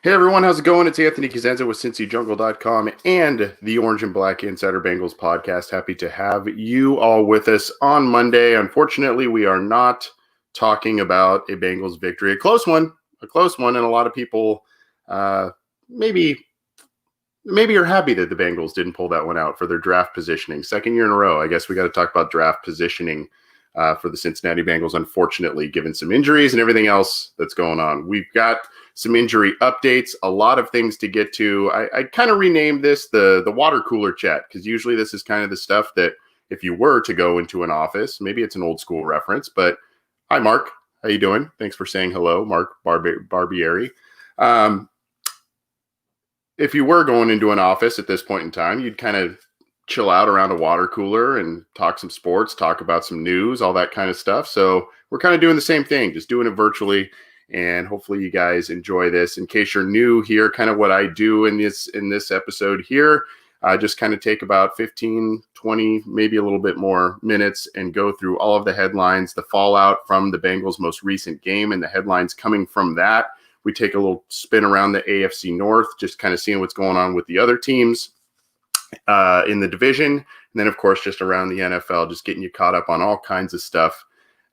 Hey everyone, how's it going? It's Anthony Cosenza with CincyJungle.com and the Orange and Black Insider Bengals podcast. Happy to have you all with us on Monday. Unfortunately, we are not talking about a Bengals victory. A close one, and a lot of people maybe are happy that the Bengals didn't pull that one out for their draft positioning. Second year in a row. I guess we got to talk about draft positioning for the Cincinnati Bengals, unfortunately, given some injuries and everything else that's going on. We've got some injury updates, a lot of things to get to. I kind of renamed this the water cooler chat, because usually this is kind of the stuff that if you were to go into an office, maybe it's an old school reference, but hi, Mark. How you doing? Thanks for saying hello, Mark Barbieri. If you were going into an office at this point in time, you'd kind of chill out around a water cooler and talk some sports, talk about some news, all that kind of stuff. So we're kind of doing the same thing, just doing it virtually. And hopefully you guys enjoy this. In case you're new here, kind of what I do in this episode here, I just kind of take about 15, 20, maybe a little bit more minutes and go through all of the headlines, the fallout from the Bengals' most recent game and the headlines coming from that. We take a little spin around the AFC North, just kind of seeing what's going on with the other teams in the division. And then, of course, just around the NFL, just getting you caught up on all kinds of stuff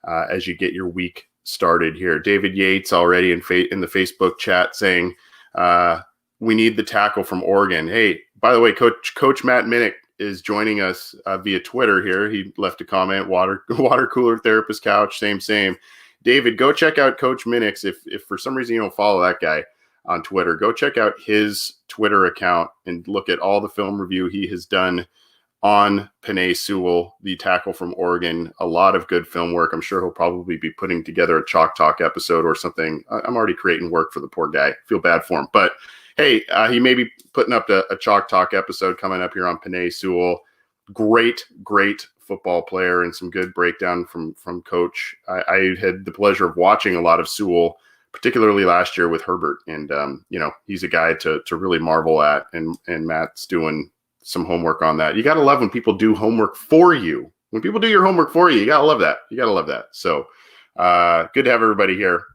as you get your week started here. David Yates already in the Facebook chat saying we need the tackle from Oregon. Hey, by the way, Coach Matt Minnick is joining us via Twitter here. He left a comment, water cooler therapist couch, same. David, go check out Coach Minnick's. If for some reason you don't follow that guy on Twitter, go check out his Twitter account and look at all the film review he has done on Penei Sewell, the tackle from Oregon. A lot of good film work. I'm sure he'll probably be putting together a Chalk Talk episode or something. I'm already creating work for the poor guy. Feel bad for him. But hey, he may be putting up a Chalk Talk episode coming up here on Penei Sewell. Great football player and some good breakdown from Coach. I had the pleasure of watching a lot of Sewell, particularly last year with Herbert. And, he's a guy to really marvel at. And Matt's doing some homework on that. You got to love when people do homework for you. When people do your homework for you, you got to love that. So good to have everybody here.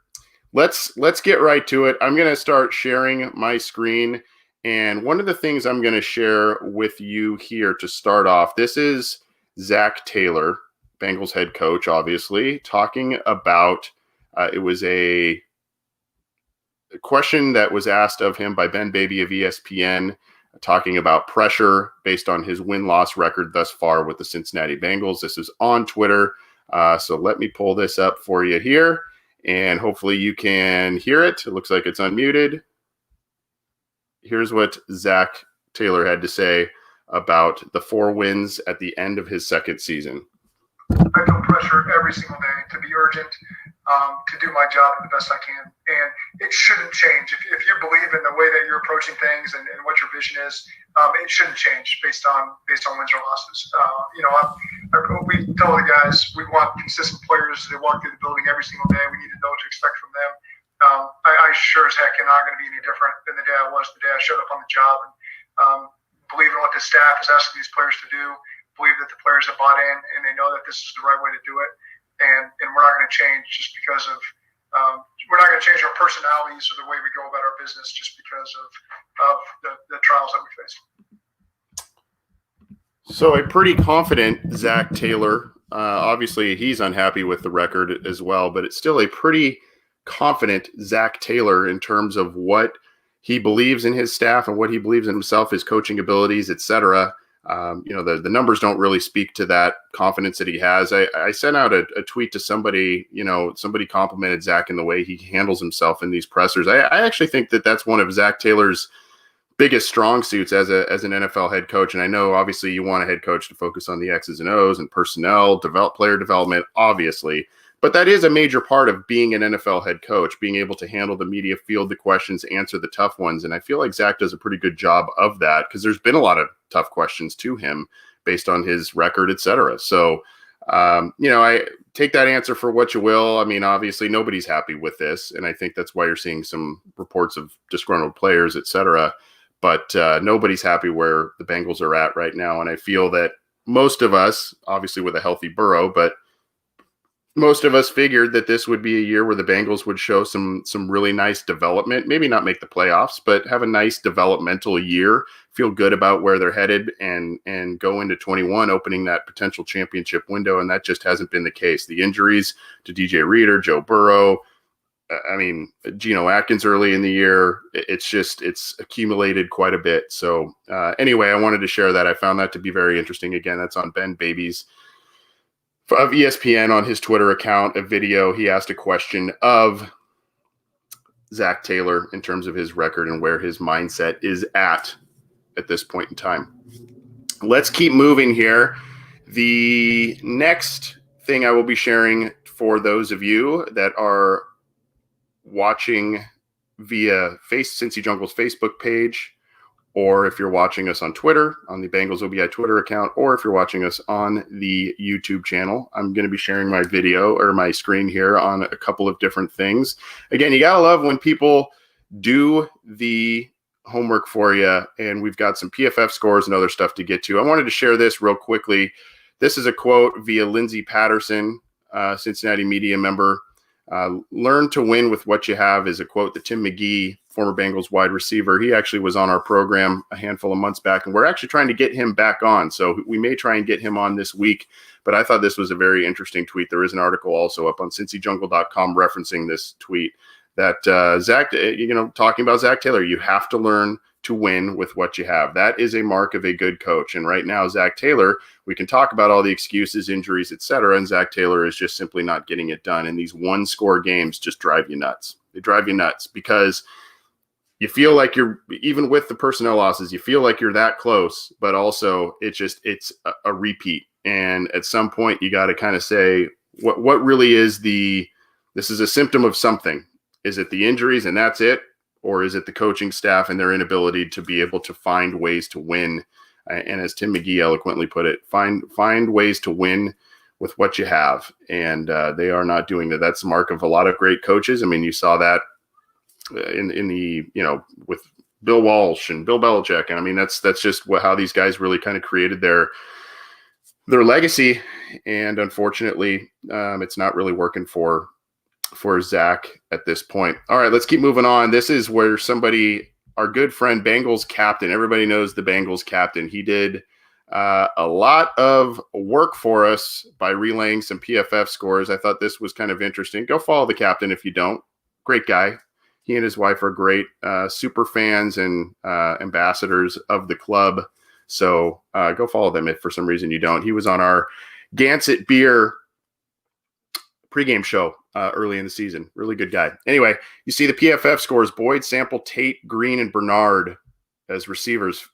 Let's get right to it. I'm going to start sharing my screen. And one of the things I'm going to share with you here to start off, this is Zach Taylor, Bengals head coach, obviously, talking about, it was a question that was asked of him by Ben Baby of ESPN, talking about pressure based on his win-loss record thus far with the Cincinnati Bengals. This is on Twitter. So let me pull this up for you here, and hopefully you can hear it. It looks like it's unmuted. Here's what Zach Taylor had to say about the 4 wins at the end of his second season. I feel pressure every single day to be urgent, to do my job the best I can. And it shouldn't change. If you believe in the way that you're approaching things and what your vision is, it shouldn't change based on wins or losses. We tell the guys we want consistent players that walk through the building every single day. We need to know what to expect from them. I sure as heck am not going to be any different than the day I was the day I showed up on the job, and believe in what the staff is asking these players to do. Believe that the players have bought in and they know that this is the right way to do it. And we're not going to change just because of we're not going to change our personalities or the way we go about our business just because of the trials that we face. So a pretty confident Zach Taylor. Obviously, he's unhappy with the record as well, but it's still a pretty confident Zach Taylor in terms of what he believes in his staff and what he believes in himself, his coaching abilities, etc. The numbers don't really speak to that confidence that he has. I sent out a tweet to somebody, somebody complimented Zach in the way he handles himself in these pressers. I actually think that that's one of Zach Taylor's biggest strong suits as an NFL head coach. And I know obviously you want a head coach to focus on the X's and O's and personnel, player development, obviously. But that is a major part of being an NFL head coach, being able to handle the media, field the questions, answer the tough ones. And I feel like Zach does a pretty good job of that because there's been a lot of tough questions to him based on his record, et cetera. So, I take that answer for what you will. I mean, obviously nobody's happy with this. And I think that's why you're seeing some reports of disgruntled players, et cetera. But nobody's happy where the Bengals are at right now. And I feel that most of us, obviously with a healthy Burrow, but most of us figured that this would be a year where the Bengals would show some really nice development, maybe not make the playoffs, but have a nice developmental year, feel good about where they're headed, and go into 21 opening that potential championship window. And that just hasn't been the case. The injuries to DJ Reader, Joe Burrow, I mean, Geno Atkins early in the year, it's accumulated quite a bit. So anyway, I wanted to share that. I found that to be very interesting. Again, that's on Ben Babies of ESPN on his Twitter account, a video. He asked a question of Zach Taylor in terms of his record and where his mindset is at this point in time. Let's keep moving here. The next thing I will be sharing for those of you that are watching via Cincy Jungle's Facebook page, or if you're watching us on Twitter, on the Bengals OBI Twitter account, or if you're watching us on the YouTube channel, I'm going to be sharing my video or my screen here on a couple of different things. Again, you got to love when people do the homework for you, and we've got some PFF scores and other stuff to get to. I wanted to share this real quickly. This is a quote via Lindsey Patterson, Cincinnati media member. Learn to win with what you have is a quote that Tim McGee, former Bengals wide receiver, he actually was on our program a handful of months back, and we're actually trying to get him back on. So we may try and get him on this week, but I thought this was a very interesting tweet. There is an article also up on cincyjungle.com referencing this tweet that Zach, talking about Zach Taylor, you have to learn to win with what you have. That is a mark of a good coach. And right now, Zach Taylor, we can talk about all the excuses, injuries, etc., and Zach Taylor is just simply not getting it done. And these one-score games just drive you nuts. They drive you nuts because you feel like you're, even with the personnel losses, you feel like you're that close, but also it's a repeat. And at some point, you got to kind of say, what really is this is a symptom of something. Is it the injuries and that's it? Or is it the coaching staff and their inability to be able to find ways to win? And as Tim McGee eloquently put it, find ways to win with what you have. And they are not doing that. That's the mark of a lot of great coaches. I mean, you saw that in the, with Bill Walsh and Bill Belichick. And I mean, that's just how these guys really kind of created their legacy. And unfortunately, it's not really working for Zach at this point. All right, let's keep moving on. This is where our good friend, Bengals captain, everybody knows the Bengals captain. He did a lot of work for us by relaying some PFF scores. I thought this was kind of interesting. Go follow the captain if you don't. Great guy. He and his wife are great super fans and ambassadors of the club. So go follow them if for some reason you don't. He was on our Gansett Beer pregame show early in the season. Really good guy. Anyway, you see the PFF scores: Boyd, Sample, Tate, Green, and Bernard as receivers,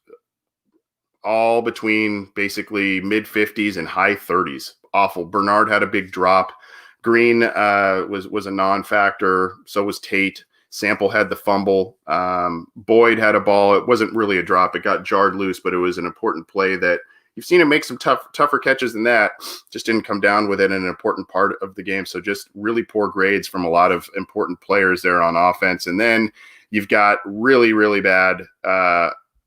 all between basically mid-50s and high 30s. Awful. Bernard had a big drop. Green was a non-factor. So was Tate. Sample had the fumble. Boyd had a ball. It wasn't really a drop. It got jarred loose, but it was an important play that you've seen him make some tougher catches than that. Just didn't come down with it in an important part of the game. So just really poor grades from a lot of important players there on offense. And then you've got really, really bad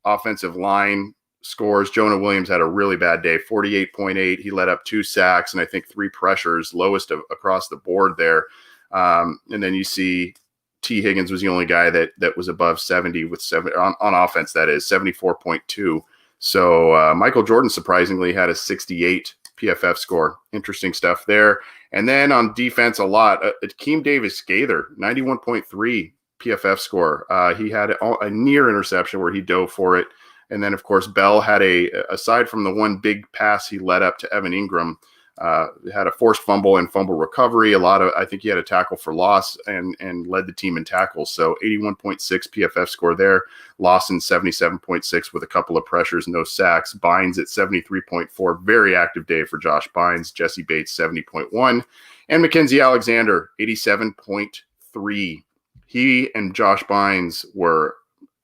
offensive line scores. Jonah Williams had a really bad day, 48.8. He let up 2 sacks and I think 3 pressures, lowest across the board there. And then you see T. Higgins was the only guy that was above 70 with 7 on offense. That is 74.2. So Michael Jordan surprisingly had a 68 PFF score. Interesting stuff there. And then on defense, a lot. Akeem Davis-Gaither, 91.3 PFF score. He had a near interception where he dove for it. And then, of course, Bell had aside from the one big pass he led up to Evan Ingram, had a forced fumble and fumble recovery. I think he had a tackle for loss and led the team in tackles. So 81.6 PFF score there. Lawson 77.6 with a couple of pressures, no sacks. Bynes at 73.4. Very active day for Josh Bynes. Jesse Bates 70.1. And Mackenzie Alexander 87.3. He and Josh Bynes were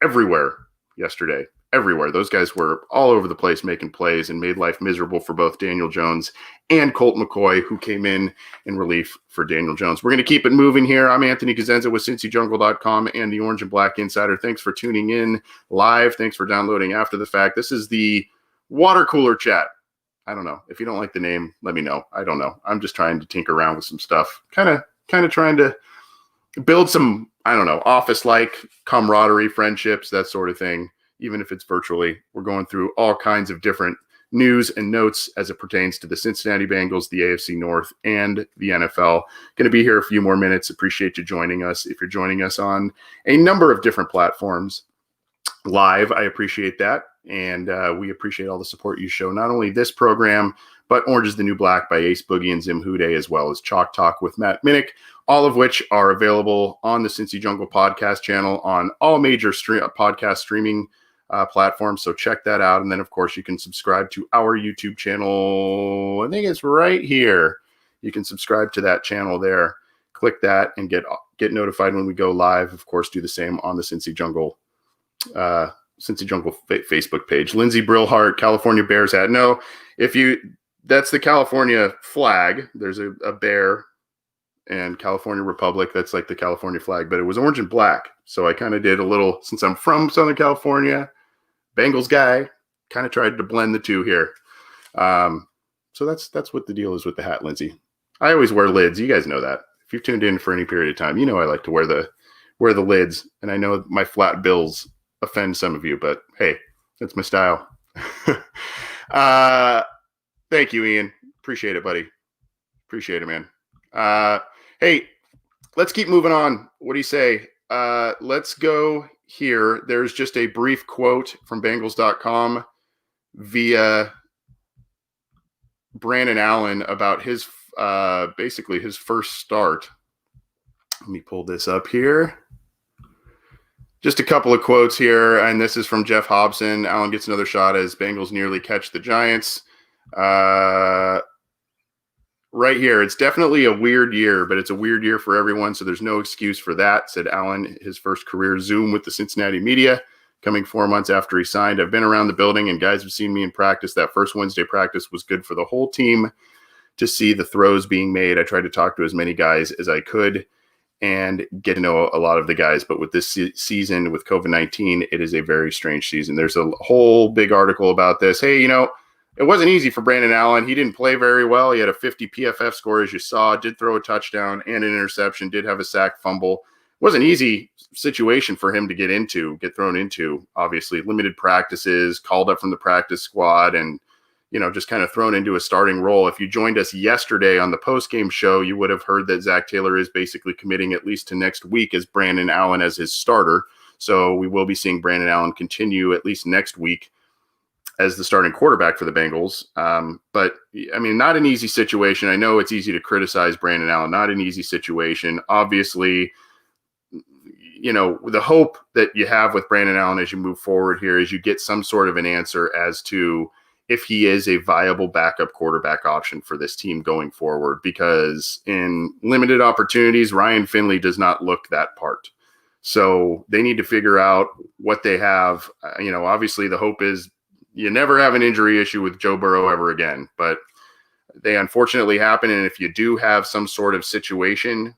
everywhere yesterday. Everywhere. Those guys were all over the place making plays and made life miserable for both Daniel Jones and Colt McCoy, who came in relief for Daniel Jones. We're going to keep it moving here. I'm Anthony Cosenza with CincyJungle.com and the Orange and Black Insider. Thanks for tuning in live. Thanks for downloading after the fact. This is the water cooler chat I don't know. If you don't like the name, let me know. I don't know. I'm just trying to tinker around with some stuff. Kind of trying to build some, I don't know, office-like camaraderie, friendships, that sort of thing, even if it's virtually. We're going through all kinds of different news and notes as it pertains to the Cincinnati Bengals, the AFC North, and the NFL. Going to be here a few more minutes. Appreciate you joining us. If you're joining us on a number of different platforms live, I appreciate that. And we appreciate all the support you show, not only this program, but Orange is the New Black by Ace Boogie and Zim Hude, as well as Chalk Talk with Matt Minnick, all of which are available on the Cincy Jungle podcast channel on all major podcast streaming platforms. So check that out. And then, of course, you can subscribe to our YouTube channel. I think it's right here. You can subscribe to that channel there. Click that and get notified when we go live. Of course, do the same on the Cincy Jungle Facebook page. Lindsey Brillhart, California Bears hat. No, that's the California flag. There's a bear and California Republic. That's like the California flag, but it was orange and black. So I kind of did a little, since I'm from Southern California, Bengals guy, kind of tried to blend the two here. So that's what the deal is with the hat, Lindsay. I always wear lids. You guys know that. If you've tuned in for any period of time, you know I like to wear the lids. And I know my flat bills offend some of you, but hey, that's my style. Thank you, Ian. Appreciate it, buddy. Appreciate it, man. Hey, let's keep moving on. What do you say? Let's go here. There's just a brief quote from Bengals.com via Brandon Allen about his basically his first start. Let me pull this up here. Just a couple of quotes here, and this is from Jeff Hobson. Allen gets another shot as Bengals nearly catch the Giants. Right here, it's definitely a weird year, but it's a weird year for everyone, so there's no excuse for that, said Allen, his first career Zoom with the Cincinnati media, coming 4 months after he signed. I've been around the building, and guys have seen me in practice. That first Wednesday practice was good for the whole team to see the throws being made. I tried to talk to as many guys as I could and get to know a lot of the guys. But with this season, with COVID-19, it is a very strange season. There's a whole big article about this. Hey, it wasn't easy for Brandon Allen. He didn't play very well. He had a 50 PFF score, as you saw, did throw a touchdown and an interception, did have a sack fumble. It wasn't an easy situation for him to get thrown into, obviously. Limited practices, called up from the practice squad, and just kind of thrown into a starting role. If you joined us yesterday on the post-game show, you would have heard that Zach Taylor is basically committing at least to next week as Brandon Allen as his starter. So we will be seeing Brandon Allen continue at least next week as the starting quarterback for the Bengals. But, not an easy situation. I know it's easy to criticize Brandon Allen, not an easy situation. Obviously, the hope that you have with Brandon Allen as you move forward here is you get some sort of an answer as to if he is a viable backup quarterback option for this team going forward, because in limited opportunities, Ryan Finley does not look that part. So they need to figure out what they have. Obviously the hope is you never have an injury issue with Joe Burrow ever again, but they unfortunately happen. And if you do have some sort of situation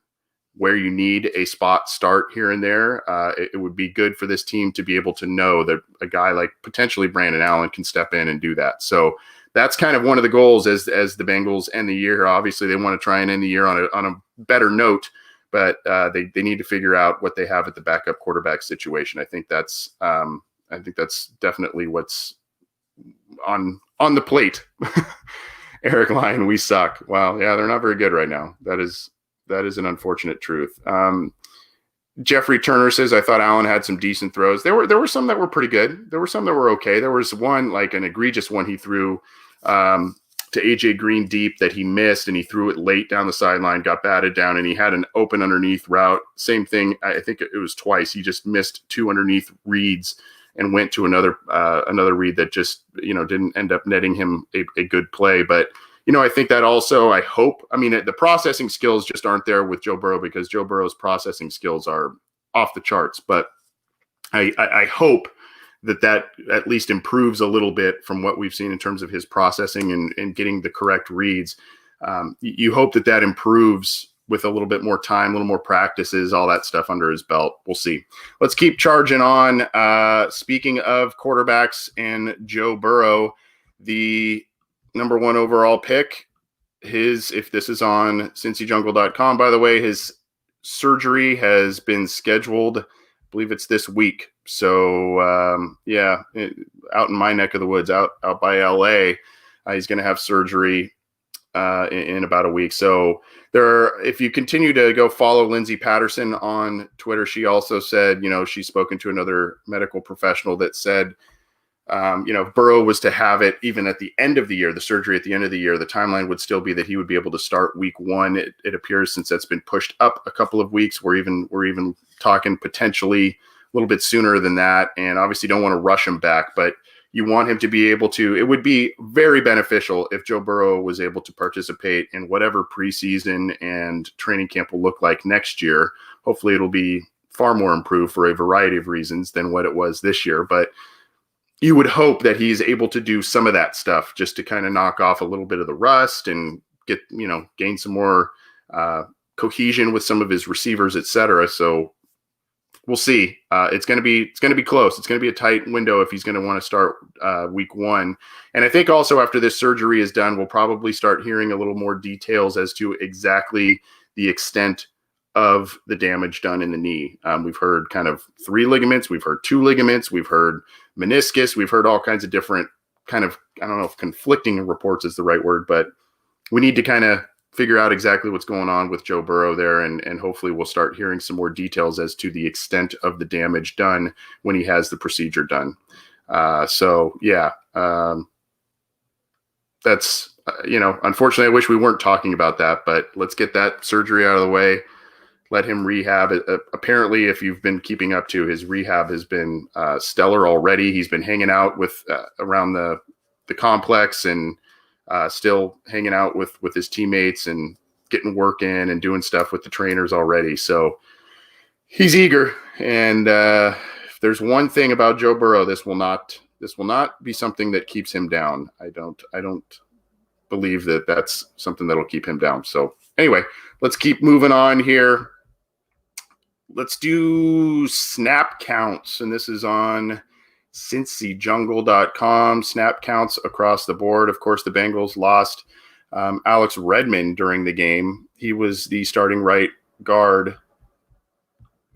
where you need a spot start here and there, it would be good for this team to be able to know that a guy like potentially Brandon Allen can step in and do that. So that's kind of one of the goals as the Bengals end the year. Obviously, they want to try and end the year on a better note, but they need to figure out what they have at the backup quarterback situation. I think that's definitely what's on the plate. Eric Lyon, we suck. Wow, yeah, they're not very good right now. That is an unfortunate truth. Jeffrey Turner says, I thought Allen had some decent throws. There were some that were pretty good. There were some that were okay. There was one, like an egregious one he threw to AJ Green deep that he missed, and he threw it late down the sideline, got batted down, and he had an open underneath route. Same thing. I think it was twice. He just missed two underneath reads and went to another read that just, didn't end up netting him a good play. But, I think that also, I hope, the processing skills just aren't there with Joe Burrow, because Joe Burrow's processing skills are off the charts. But I hope that at least improves a little bit from what we've seen in terms of his processing and getting the correct reads. You hope that improves with a little bit more time, a little more practices, all that stuff under his belt. We'll see. Let's keep charging on. Speaking of quarterbacks and Joe Burrow, the number 1 overall pick. If this is on cincyjungle.com, by the way, his surgery has been scheduled. I believe it's this week. So, out in my neck of the woods, out by LA, he's going to have surgery in about a week. So if you continue to go follow Lindsay Patterson on Twitter, she also said, she's spoken to another medical professional that said, if Burrow was to have it even at the end of the year, the surgery at the end of the year, the timeline would still be that he would be able to start week 1. It appears, since that's been pushed up a couple of weeks, we're even talking potentially a little bit sooner than that. And obviously don't want to rush him back, but you want him to be able to. It would be very beneficial if Joe Burrow was able to participate in whatever preseason and training camp will look like next year. Hopefully it'll be far more improved for a variety of reasons than what it was this year. But you would hope that he's able to do some of that stuff just to kind of knock off a little bit of the rust and get, gain some more cohesion with some of his receivers, et cetera. So we'll see. It's going to be close. It's going to be a tight window if he's going to want to start week 1. And I think also after this surgery is done, we'll probably start hearing a little more details as to exactly the extent of the damage done in the knee. We've heard kind of 3 ligaments. We've heard 2 ligaments. We've heard meniscus. We've heard all kinds of different kind of, I don't know if conflicting reports is the right word, but we need to kind of figure out exactly what's going on with Joe Burrow there. And hopefully we'll start hearing some more details as to the extent of the damage done when he has the procedure done. That's, unfortunately, I wish we weren't talking about that, but let's get that surgery out of the way. Let him rehab. Apparently, if you've been keeping up to, his rehab has been stellar already. He's been hanging out with around the complex and still hanging out with his teammates and getting work in and doing stuff with the trainers already. So he's eager. And if there's one thing about Joe Burrow, this will not be something that keeps him down. I don't believe that that's something that'll keep him down. So anyway, let's keep moving on here. Let's do snap counts, and this is on cincyjungle.com. Snap counts across the board. Of course, the Bengals lost Alex Redmond during the game. He was the starting right guard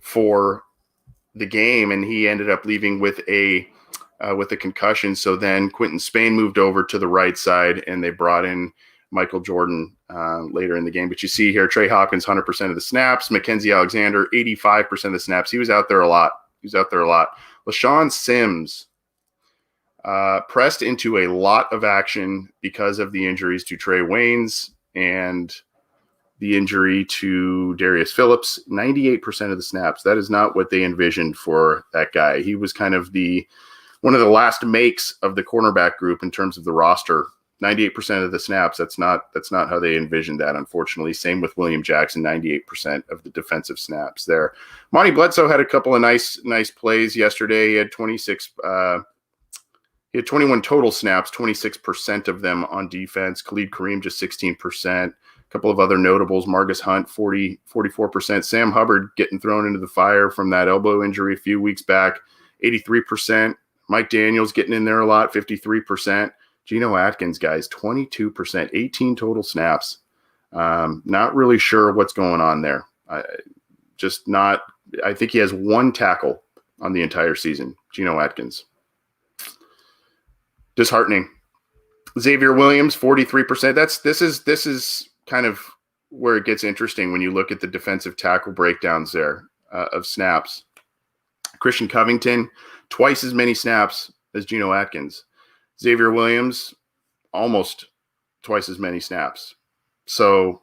for the game, and he ended up leaving with a concussion. So then Quentin Spain moved over to the right side, and they brought in Michael Jordan later in the game. But you see here, Trey Hopkins, 100% of the snaps. Mackenzie Alexander, 85% of the snaps. He was out there a lot. LaShawn Sims pressed into a lot of action because of the injuries to Trey Waynes and the injury to Darius Phillips. 98% of the snaps. That is not what they envisioned for that guy. He was kind of one of the last makes of the cornerback group in terms of the roster. 98% of the snaps. That's not how they envisioned that, unfortunately. Same with William Jackson, 98% of the defensive snaps there. Monty Bledsoe had a couple of nice plays yesterday. He had 21 total snaps, 26% of them on defense. Khalid Kareem, just 16%. A couple of other notables, Marcus Hunt, 44%. Sam Hubbard getting thrown into the fire from that elbow injury a few weeks back, 83%. Mike Daniels getting in there a lot, 53%. Geno Atkins, guys, 22%, 18 total snaps. Not really sure what's going on there. I think he has 1 tackle on the entire season, Geno Atkins. Disheartening. Xavier Williams, 43%. This is kind of where it gets interesting when you look at the defensive tackle breakdowns there of snaps. Christian Covington, twice as many snaps as Geno Atkins. Xavier Williams, almost twice as many snaps. So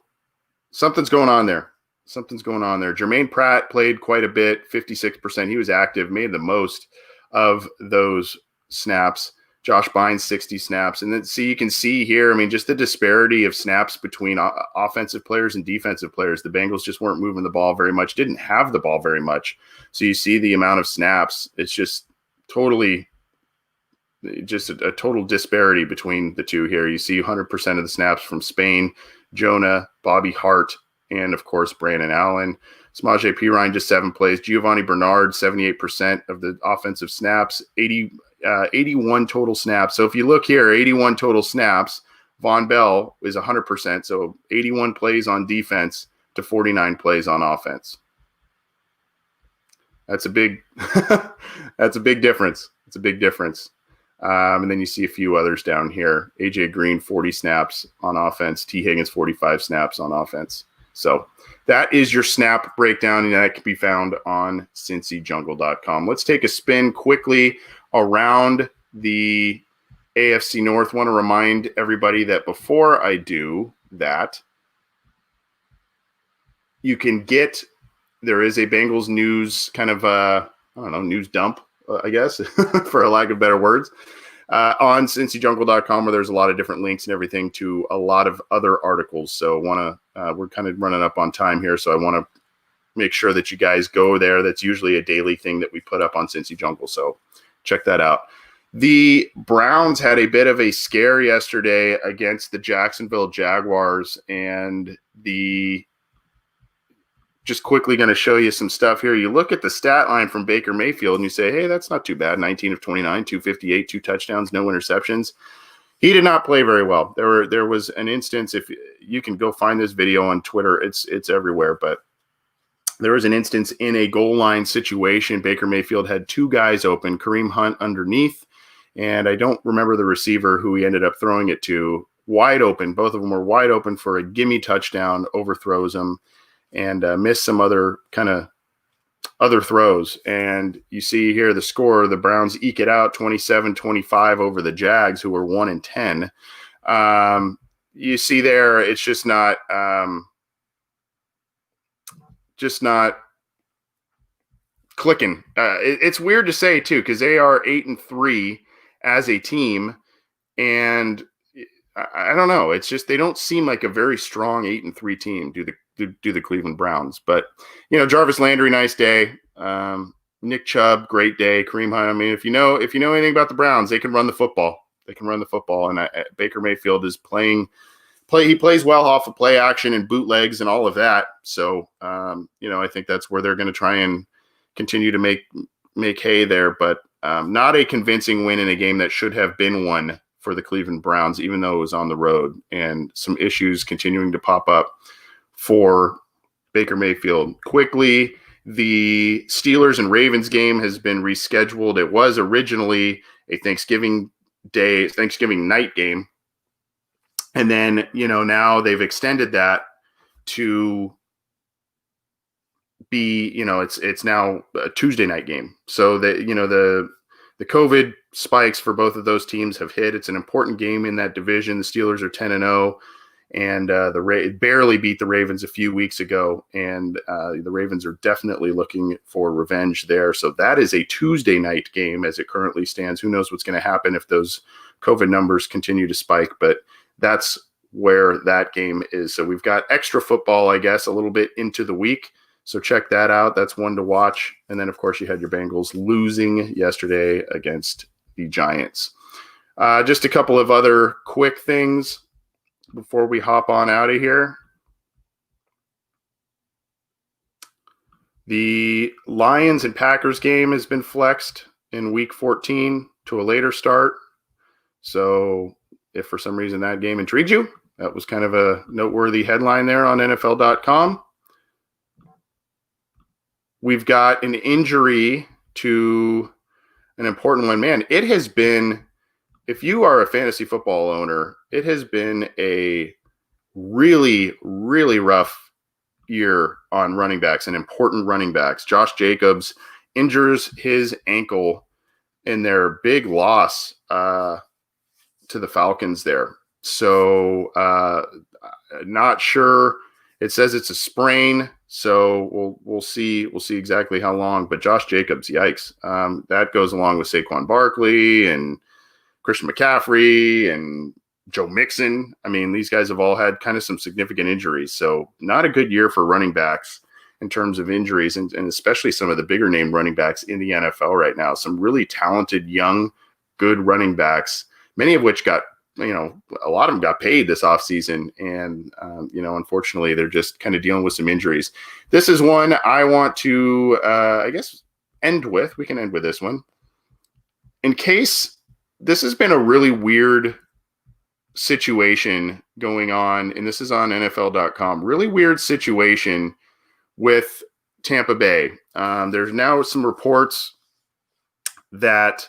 something's going on there. Jermaine Pratt played quite a bit, 56%. He was active, made the most of those snaps. Josh Bynes, 60 snaps. And then you can see here, just the disparity of snaps between offensive players and defensive players. The Bengals just weren't moving the ball very much, didn't have the ball very much. So you see the amount of snaps. It's just a total disparity between the two here. You see 100% of the snaps from Spain, Jonah, Bobby Hart, and of course, Brandon Allen. Samaje Perine, just 7 plays. Giovanni Bernard, 78% of the offensive snaps, 81 total snaps. So if you look here, 81 total snaps Von Bell is 100%. So 81 plays on defense to 49 plays on offense. That's a big, that's a big difference. It's a big difference. And then you see a few others down here. AJ Green, 40 snaps on offense. T. Higgins, 45 snaps on offense. So that is your snap breakdown, and that can be found on cincyjungle.com. Let's take a spin quickly around the AFC North. Want to remind everybody that before I do that, you can get, there is a Bengals news kind of, news dump, I guess, for a lack of better words, on cincyjungle.com, where there's a lot of different links and everything to a lot of other articles. So we're kind of running up on time here, so I want to make sure that you guys go there. That's usually a daily thing that we put up on Cincy Jungle, so check that out. The Browns had a bit of a scare yesterday against the Jacksonville Jaguars, and just quickly going to show you some stuff here. You look at the stat line from Baker Mayfield and you say, hey, that's not too bad. 19 of 29, 258, 2 touchdowns, no interceptions. He did not play very well. There was an instance, if you can go find this video on Twitter, it's everywhere, but there was an instance in a goal line situation. Baker Mayfield had 2 guys open, Kareem Hunt underneath, and I don't remember the receiver who he ended up throwing it to, wide open. Both of them were wide open for a gimme touchdown, overthrows him, and missed some other throws. And you see here the score, the Browns eke it out 27-25 over the Jags, who were 1-10. You see there, it's just not clicking. It's weird to say too, because they are 8-3 as a team, and I don't know. It's just they don't seem like a very strong 8-3 team. Do the Cleveland Browns? But Jarvis Landry, nice day. Nick Chubb, great day. Kareem Hunt. I mean, if you know anything about the Browns, they can run the football. And Baker Mayfield is playing. He plays well off of play action and bootlegs and all of that. So I think that's where they're going to try and continue to make hay there. But not a convincing win in a game that should have been one for the Cleveland Browns, even though it was on the road, and some issues continuing to pop up for Baker Mayfield. Quickly, the Steelers and Ravens game has been rescheduled. It was originally a Thanksgiving night game. And then, now they've extended that to be, it's now a Tuesday night game. So that, the COVID spikes for both of those teams have hit. It's an important game in that division. The Steelers are 10-0, and the barely beat the Ravens a few weeks ago, and the Ravens are definitely looking for revenge there. So that is a Tuesday night game as it currently stands. Who knows what's going to happen if those COVID numbers continue to spike, but that's where that game is. So we've got extra football, I guess, a little bit into the week. So check that out. That's one to watch. And then, of course, you had your Bengals losing yesterday against the Giants. Just a couple of other quick things before we hop on out of here. The Lions and Packers game has been flexed in week 14 to a later start. So if for some reason that game intrigued you, that was kind of a noteworthy headline there on NFL.com. We've got an injury to an important one. Man, it has been, if you are a fantasy football owner, it has been a really, really rough year on running backs and important running backs. Josh Jacobs injures his ankle in their big loss to the Falcons there. So not sure. It says it's a sprain. So we'll see exactly how long. But Josh Jacobs, yikes! That goes along with Saquon Barkley and Christian McCaffrey and Joe Mixon. I mean, these guys have all had kind of some significant injuries. So not a good year for running backs in terms of injuries, and especially some of the bigger name running backs in the NFL right now. Some really talented, young, good running backs, many of which got, a lot of them got paid this offseason. And, unfortunately, they're just kind of dealing with some injuries. This is one I want to, end with. We can end with this one. In case this has been a really weird situation going on, and this is on NFL.com. Really weird situation with Tampa Bay. There's now some reports that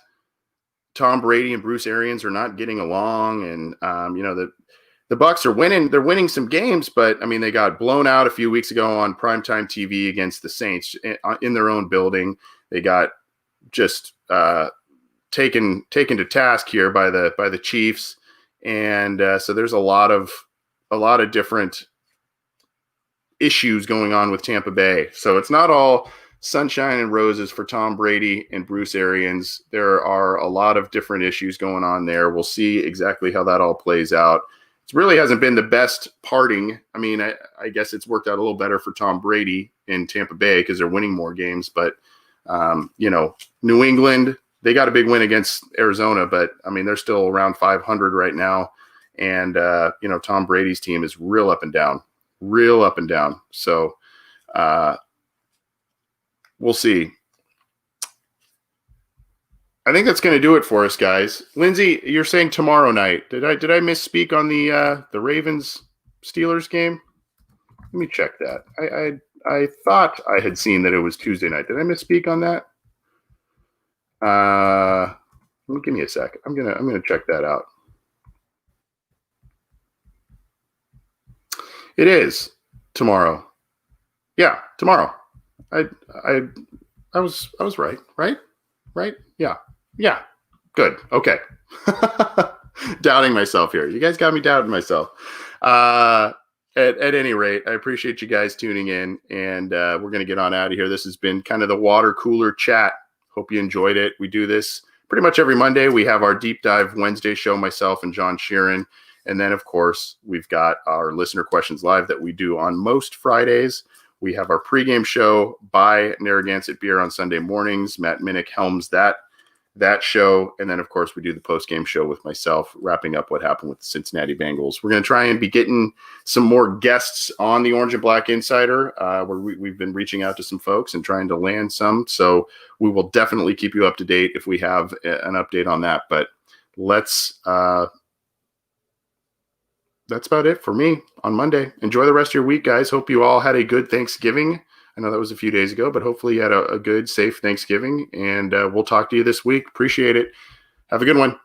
Tom Brady and Bruce Arians are not getting along, and the Bucs are winning. They're winning some games, but I mean, they got blown out a few weeks ago on primetime TV against the Saints in their own building. They got just taken to task here by the Chiefs, and so there's a lot of different issues going on with Tampa Bay. So it's not all sunshine and roses for Tom Brady and Bruce Arians. There are a lot of different issues going on there. We'll see exactly how that all plays out. It really hasn't been the best parting. I mean, I guess it's worked out a little better for Tom Brady in Tampa Bay because they're winning more games. But, New England, they got a big win against Arizona, but, I mean, they're still around 500 right now. And, Tom Brady's team is real up and down. So we'll see. I think that's going to do it for us, guys. Lindsay, you're saying tomorrow night. Did I misspeak on the Ravens Steelers game? Let me check that. I thought I had seen that it was Tuesday night. Did I misspeak on that? Give me a sec. I'm gonna check that out. It is tomorrow. Yeah, tomorrow. I was right? Yeah. Good. Okay. Doubting myself here. You guys got me doubting myself. At any rate, I appreciate you guys tuning in, and we're going to get on out of here. This has been kind of the water cooler chat. Hope you enjoyed it. We do this pretty much every Monday. We have our Deep Dive Wednesday show, myself and John Sheeran. And then, of course, we've got our Listener Questions Live that we do on most Fridays. We have our pregame show by Narragansett Beer on Sunday mornings. Matt Minnick helms that show. And then, of course, we do the postgame show with myself, wrapping up what happened with the Cincinnati Bengals. We're going to try and be getting some more guests on the Orange and Black Insider, where we've been reaching out to some folks and trying to land some. So we will definitely keep you up to date if we have an update on that. But that's about it for me on Monday. Enjoy the rest of your week, guys. Hope you all had a good Thanksgiving. I know that was a few days ago, but hopefully you had a good, safe Thanksgiving. And we'll talk to you this week. Appreciate it. Have a good one.